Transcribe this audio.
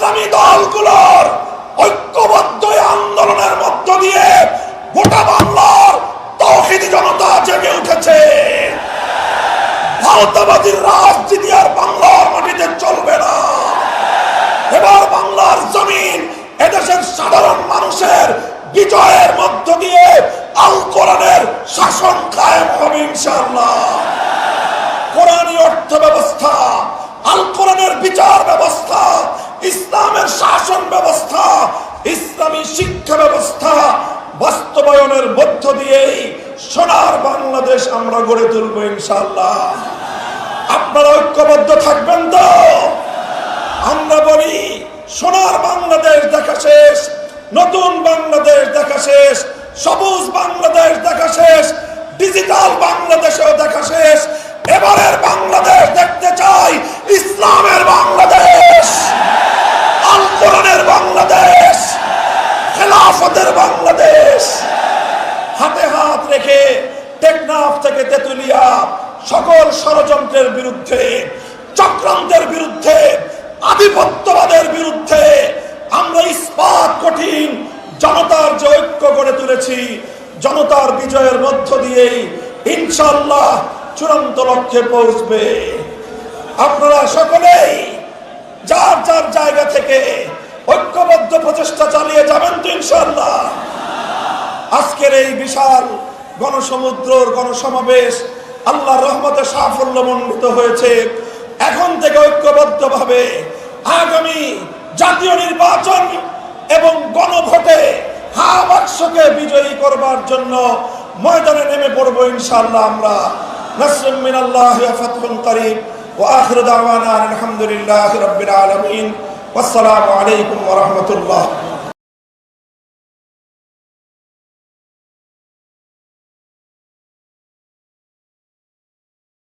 ইসলামী দলগুলোর ঐক্যবদ্ধ আন্দোলনের মধ্য দিয়ে গোটা বাংলার তৌহিদি জনতা জেগে উঠেছে। ভারতবাদীর রাজনীতি আর বাংলার মাটিতে চলবে না। এবার বাংলার জমিন এদেশের সাধারণ মানুষের বিজয়ের মধ্য দিয়ে আল কোরআনের শাসন কায়েম হবে ইনশাআল্লাহ। কোরআনী অর্থ ব্যবস্থা, আল কোরআনের বিচার ব্যবস্থা, ইসলামের শাসন ব্যবস্থা, ইসলামী শিক্ষা ব্যবস্থা বাস্তবায়নের মধ্য দিয়েই সোনার বাংলাদেশ আমরা গড়ে তুলব ইনশাআল্লাহ। আপনারা ঐক্যবদ্ধ থাকবেন তো? আমরা বলি সোনার বাংলাদেশ দেখা শেষ, নতুন বাংলাদেশ দেখা শেষ, সবুজ বাংলাদেশ দেখা শেষ, ডিজিটাল বাংলাদেশও দেখা শেষ। এবারের বাংলাদেশ দেখতে চাই ইসলামের বাংলাদেশ, আল কোরআনের বাংলাদেশ, খেলাফতের বাংলাদেশ। হাতে হাত রেখে টেকনাফ থেকে তেতুলিয়া সকল ষড়যন্ত্রের বিরুদ্ধে, চক্রান্তের বিরুদ্ধে, আধিপত্যবাদের বিরুদ্ধে আমরা ইস্পাত কঠিন জনতার যে ঐক্য গড়ে তুলেছি, জনতার বিজয়ের মধ্য দিয়েই ইনশাআল্লাহ চূড়ান্ত লক্ষ্যে পৌঁছবে। আপনারা সকলেই যার যার জায়গা থেকে ঐক্যবদ্ধ প্রচেষ্টা চালিয়ে যাবেন তো ইনশাআল্লাহ। আজকের এই বিশাল গণসমুদ্রর গণসমাবেশ আল্লাহর রহমতে সাফল্যমণ্ডিত হয়েছে। এখন থেকে ঐক্যবদ্ধভাবে আগামী জাতীয় নির্বাচন এবং গণভোটে হা বাক্সকে বিজয়ী করবার জন্য ময়দানে নেমে পড়বো ইনশাআল্লাহ আমরা। নাসরুম মিনাল্লাহি ওয়া ফাতহুন করিব ওয়া আখিরু দাওয়ানা আলহামদুলিল্লাহি রাব্বিল আলামিন। ওয়াসসালামু আলাইকুম ওয়া রাহমাতুল্লাহ।